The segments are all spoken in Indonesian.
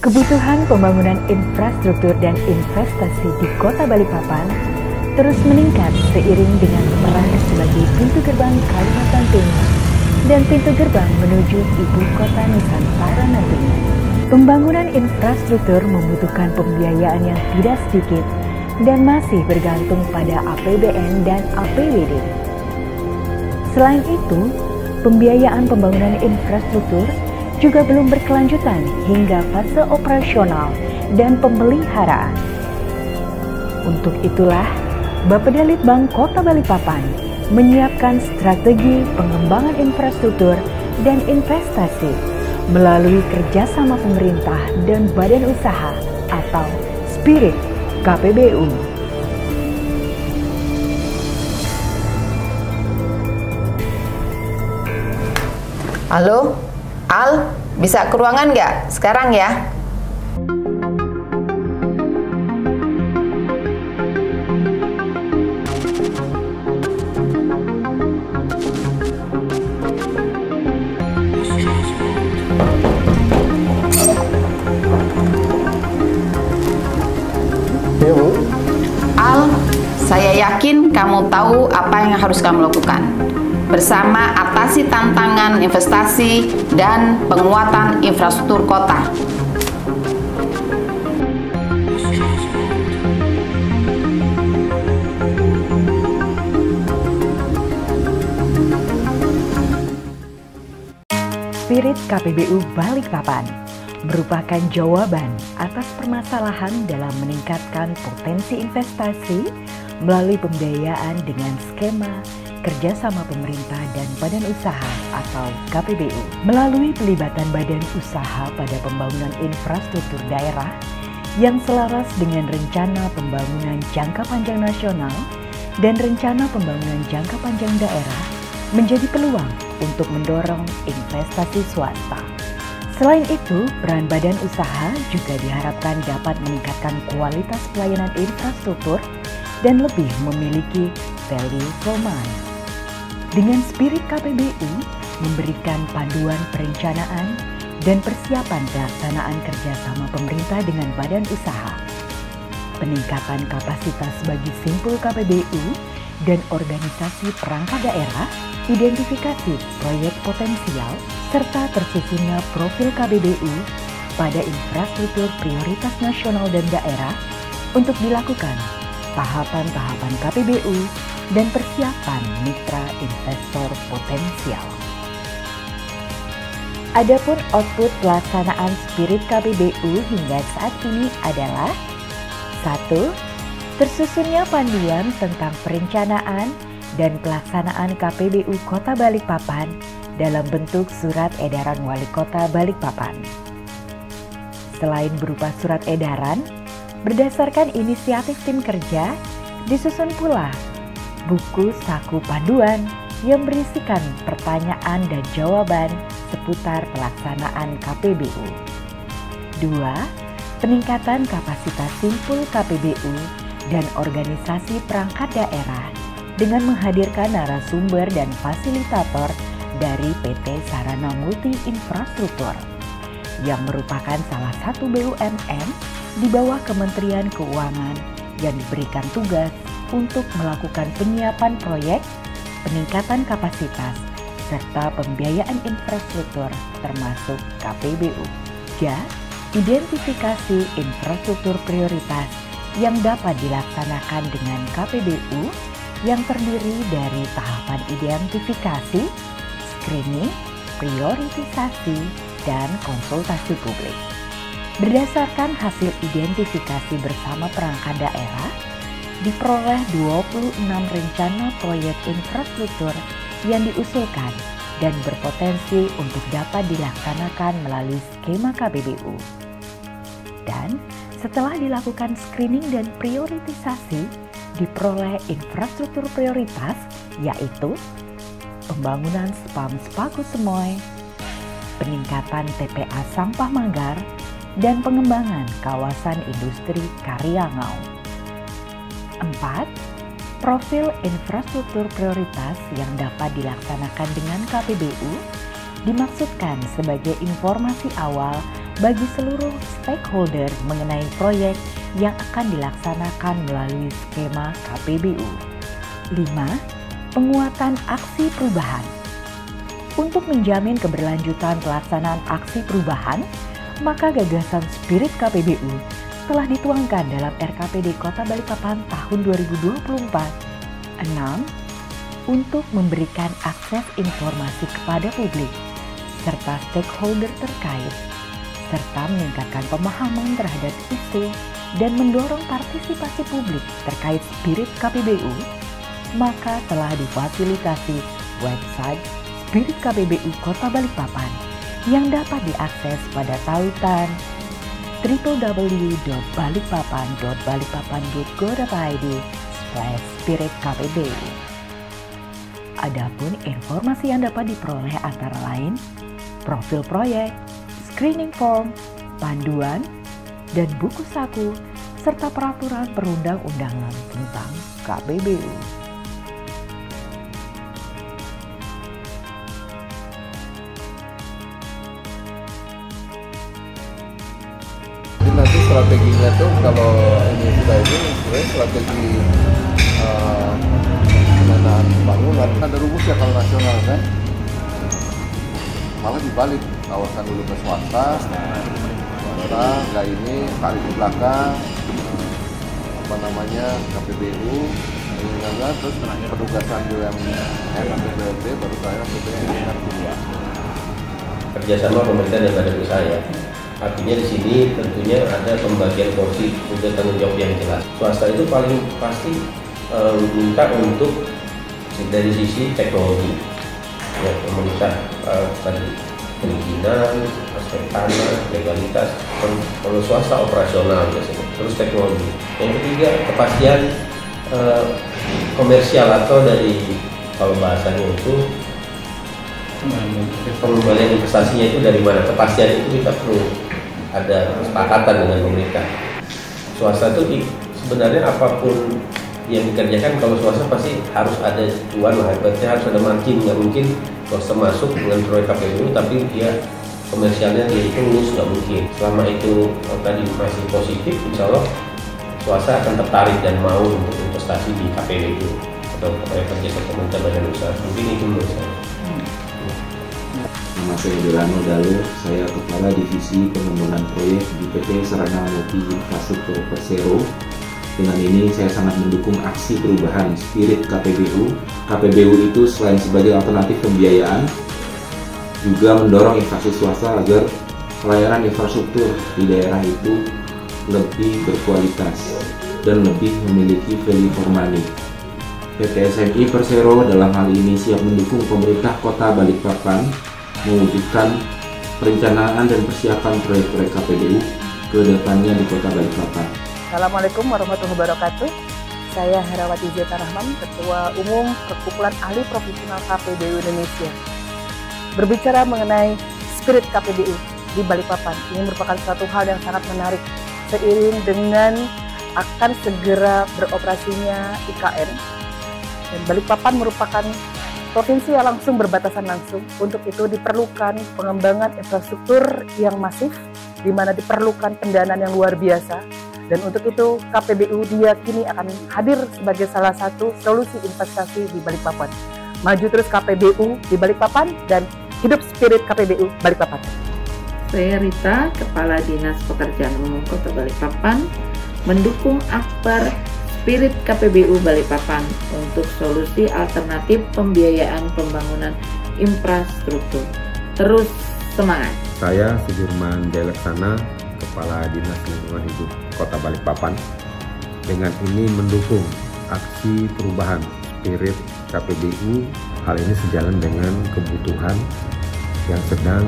Kebutuhan pembangunan infrastruktur dan investasi di Kota Balikpapan terus meningkat seiring dengan peran sebagai pintu gerbang Kalimantan Timur dan pintu gerbang menuju ibu kota Nusantara nantinya. Pembangunan infrastruktur membutuhkan pembiayaan yang tidak sedikit dan masih bergantung pada APBN dan APBD. Selain itu, pembiayaan pembangunan infrastruktur juga belum berkelanjutan hingga fase operasional dan pemeliharaan. Untuk itulah, Bapedalitbang Kota Balikpapan menyiapkan strategi pengembangan infrastruktur dan investasi melalui kerjasama pemerintah dan badan usaha atau Spirit KPBU. Halo, Al, bisa ke ruangan nggak? Sekarang ya. Ya, Bu. Al, saya yakin kamu tahu apa yang harus kamu lakukan. Bersama atasi tantangan investasi dan penguatan infrastruktur kota. Spirit KPBU Balikpapan merupakan jawaban atas permasalahan dalam meningkatkan potensi investasi melalui pembiayaan dengan skema kerjasama pemerintah dan badan usaha atau KPBU. Melalui pelibatan badan usaha pada pembangunan infrastruktur daerah yang selaras dengan rencana pembangunan jangka panjang nasional dan rencana pembangunan jangka panjang daerah menjadi peluang untuk mendorong investasi swasta. Selain itu, peran badan usaha juga diharapkan dapat meningkatkan kualitas pelayanan infrastruktur dan lebih memiliki value for money. Dengan Spirit KPBU memberikan panduan perencanaan dan persiapan pelaksanaan kerjasama pemerintah dengan badan usaha, peningkatan kapasitas bagi simpul KPBU dan organisasi perangkat daerah, identifikasi proyek potensial, serta tersusunnya profil KPBU pada infrastruktur prioritas nasional dan daerah untuk dilakukan tahapan-tahapan KPBU dan persiapan mitra investor potensial. Adapun output pelaksanaan Spirit KPBU hingga saat ini adalah 1. Tersusunnya panduan tentang perencanaan dan pelaksanaan KPBU Kota Balikpapan dalam bentuk Surat Edaran Wali Kota Balikpapan. Selain berupa surat edaran, berdasarkan inisiatif tim kerja, disusun pula buku saku panduan yang berisikan pertanyaan dan jawaban seputar pelaksanaan KPBU. 2. Peningkatan kapasitas simpul KPBU dan organisasi perangkat daerah dengan menghadirkan narasumber dan fasilitator dari PT Sarana Multi Infrastruktur yang merupakan salah satu BUMN di bawah Kementerian Keuangan yang diberikan tugas untuk melakukan penyiapan proyek, peningkatan kapasitas, serta pembiayaan infrastruktur termasuk KPBU. 3. Identifikasi infrastruktur prioritas yang dapat dilaksanakan dengan KPBU yang terdiri dari tahapan identifikasi, screening, prioritisasi, dan konsultasi publik. Berdasarkan hasil identifikasi bersama perangkat daerah, diperoleh 26 rencana proyek infrastruktur yang diusulkan dan berpotensi untuk dapat dilaksanakan melalui skema KPBU. Dan setelah dilakukan screening dan prioritisasi, diperoleh infrastruktur prioritas yaitu pembangunan spam Sepaku Semoy, peningkatan TPA Sampah Manggar, dan pengembangan kawasan industri Karyangau. 4. Profil infrastruktur prioritas yang dapat dilaksanakan dengan KPBU dimaksudkan sebagai informasi awal bagi seluruh stakeholder mengenai proyek yang akan dilaksanakan melalui skema KPBU. 5. Penguatan aksi perubahan. Untuk menjamin keberlanjutan pelaksanaan aksi perubahan, maka gagasan spirit KPBU telah dituangkan dalam RKPD Kota Balikpapan tahun 2024. 6. Untuk memberikan akses informasi kepada publik serta stakeholder terkait, serta meningkatkan pemahaman terhadap isu dan mendorong partisipasi publik terkait spirit KPBU, maka telah difasilitasi website Spirit KPBU Kota Balikpapan yang dapat diakses pada tautan www.balikpapan.balikpapan.go.id/spiritkpbu. Adapun informasi yang dapat diperoleh antara lain profil proyek, screening form, panduan, dan buku saku, serta peraturan perundang-undangan tentang KPBU. Nanti strateginya tuh kalau ini sudah ini sebenarnya strategi pendanaan pembangunan ada rumusnya kalau nasional kan, malah dibalik, tawarkan dulu ke swasta nggak ini tarik di belakang KPBU terus penugasan BUMN atau BUMD baru saya BUMN kedua. Kerjasama pemerintah dan badan usaha ya. Artinya di sini tentunya ada pembagian porsi untuk tanggung jawab yang jelas. Swasta itu paling pasti minta untuk dari sisi teknologi. Ya, pemerintah tadi perizinan, aspek tanah, legalitas. Kalau swasta operasional biasanya. Terus teknologi. Yang ketiga kepastian komersial atau dari kalau bahasanya itu pengembalian investasinya itu dari mana, kepastian itu kita perlu ada kesepakatan dengan pemerintah. Swasta itu sebenarnya apapun yang dikerjakan, kalau swasta pasti harus ada cuan lah, berarti harus ada margin. Nggak mungkin swasta masuk dengan proyek KPBU tapi dia komersialnya dia itu lulus, nggak mungkin. Selama itu tadi masih positif, insya Allah swasta akan tertarik dan mau untuk investasi di KPBU atau proyek kerja pemerintah badan usaha. Mungkin itu menurut saya. Nama saya Delano Dalu, saya Kepala Divisi Pengembangan Proyek di PT Sarana Multi Infrastruktur Persero. Dengan ini saya sangat mendukung aksi perubahan spirit KPBU. KPBU itu selain sebagai alternatif pembiayaan, juga mendorong investasi swasta agar pelayanan infrastruktur di daerah itu lebih berkualitas dan lebih memiliki value for money. PT SMI Persero dalam hal ini siap mendukung pemerintah Kota Balikpapan mewujudkan perencanaan dan persiapan proyek-proyek KPBU ke depannya di Kota Balikpapan. Assalamualaikum warahmatullahi wabarakatuh. Saya Herawati Zeta Rahman, Ketua Umum Perkumpulan Ahli Profesional KPBU Indonesia. Berbicara mengenai spirit KPBU di Balikpapan, ini merupakan suatu hal yang sangat menarik. Seiring dengan akan segera beroperasinya IKN, dan Balikpapan merupakan provinsi yang langsung berbatasan langsung. Untuk itu diperlukan pengembangan infrastruktur yang masif, di mana diperlukan pendanaan yang luar biasa. Dan untuk itu KPBU diyakini akan hadir sebagai salah satu solusi investasi di Balikpapan. Maju terus KPBU di Balikpapan dan hidup spirit KPBU Balikpapan. Saya Rita, Kepala Dinas Pekerjaan Umum Kota Balikpapan, mendukung Akbar Spirit KPBU Balikpapan untuk solusi alternatif pembiayaan pembangunan infrastruktur. Terus semangat. Saya Sudirman Jayalaksana, Kepala Dinas Lingkungan Hidup Kota Balikpapan. Dengan ini mendukung aksi perubahan spirit KPBU. Hal ini sejalan dengan kebutuhan yang sedang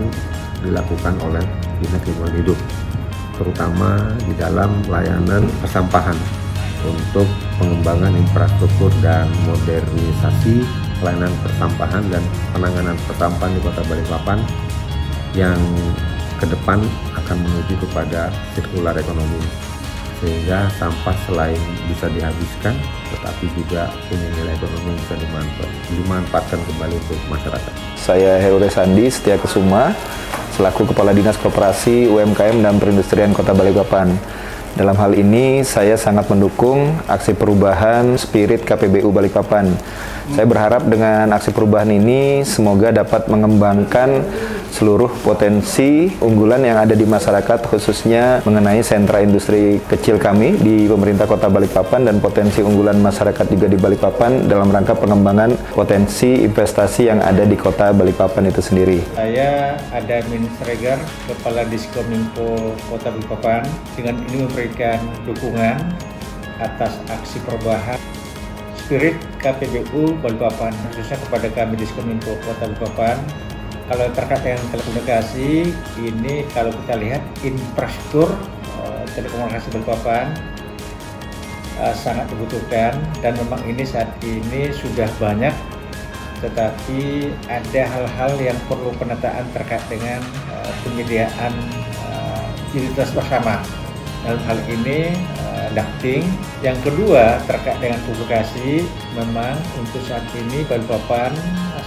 dilakukan oleh Dinas Lingkungan Hidup, terutama di dalam layanan persampahan untuk pengembangan infrastruktur dan modernisasi pelayanan persampahan dan penanganan persampahan di Kota Balikpapan yang ke depan akan menuju kepada sirkular ekonomi. sehingga sampah selain bisa dihabiskan, tetapi juga punya nilai ekonomi yang bisa dimanfaatkan kembali untuk masyarakat. Saya Heru Resandi Setia Kesuma, selaku Kepala Dinas Koperasi, UMKM, dan Perindustrian Kota Balikpapan. Dalam hal ini, saya sangat mendukung aksi perubahan spirit KPBU Balikpapan. Saya berharap dengan aksi perubahan ini, semoga dapat mengembangkan seluruh potensi unggulan yang ada di masyarakat, khususnya mengenai sentra industri kecil kami di pemerintah Kota Balikpapan dan potensi unggulan masyarakat juga di Balikpapan dalam rangka pengembangan potensi investasi yang ada di Kota Balikpapan itu sendiri. Saya Adamin Sregar, Kepala Diskominfo Kota Balikpapan, dengan ini memberikan dukungan atas aksi perubahan spirit KPBU Balikpapan, khususnya kepada kami Diskominfo Kota Balikpapan. Kalau terkait dengan telekomunikasi, ini kalau kita lihat infrastruktur telekomunikasi Balikpapan sangat dibutuhkan, dan memang ini saat ini sudah banyak, tetapi ada hal-hal yang perlu penataan terkait dengan penyediaan utilitas bersama. Dalam hal ini ducting. Yang kedua terkait dengan publikasi, memang untuk saat ini Balikpapan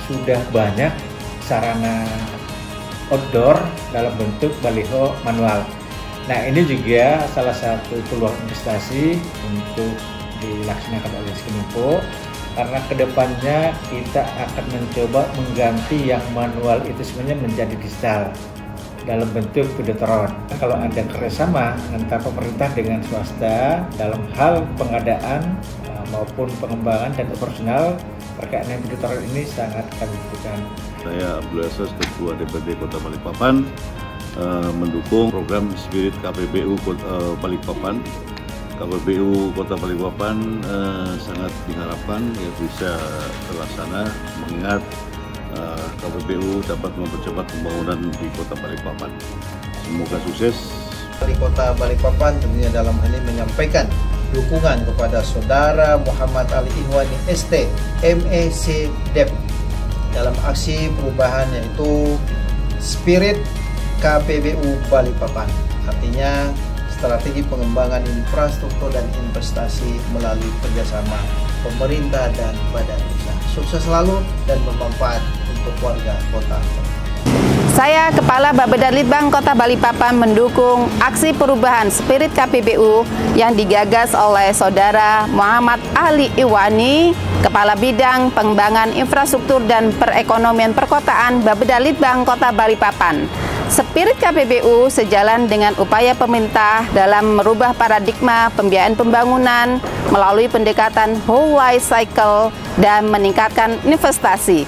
sudah banyak sarana outdoor dalam bentuk baliho manual. Nah, ini juga salah satu peluang investasi untuk dilaksanakan oleh Diskominfo, karena kedepannya kita akan mencoba mengganti yang manual itu sebenarnya menjadi digital dalam bentuk videotron. Kalau ada kerjasama antara pemerintah dengan swasta dalam hal pengadaan maupun pengembangan dan operasional terkait dengan videotron ini sangat kami butuhkan. Saya Abdul Aziz, Ketua DPD Kota Balikpapan, mendukung program Spirit KPBU Balikpapan. KPBU Kota Balikpapan sangat diharapkan ya bisa terlaksana, mengingat KPBU dapat mempercepat pembangunan di Kota Balikpapan. Semoga sukses. Wali Kota Balikpapan tentunya dalam hal ini menyampaikan dukungan kepada Saudara Muhammad Ali Ihwani ST, MEC Dep, dalam aksi perubahan yaitu Spirit KPBU Balikpapan. Artinya strategi pengembangan infrastruktur dan investasi melalui kerjasama pemerintah dan badan usaha. Sukses selalu dan bermanfaat untuk warga kota. Saya Kepala Bapeda Litbang Kota Balikpapan mendukung aksi perubahan Spirit KPBU yang digagas oleh Saudara Muhammad Ali Ihwani, Kepala Bidang Pengembangan Infrastruktur dan Perekonomian Perkotaan Bapeda Litbang Kota Balikpapan. Spirit KPBU sejalan dengan upaya pemerintah dalam merubah paradigma pembiayaan pembangunan melalui pendekatan whole life cycle dan meningkatkan investasi.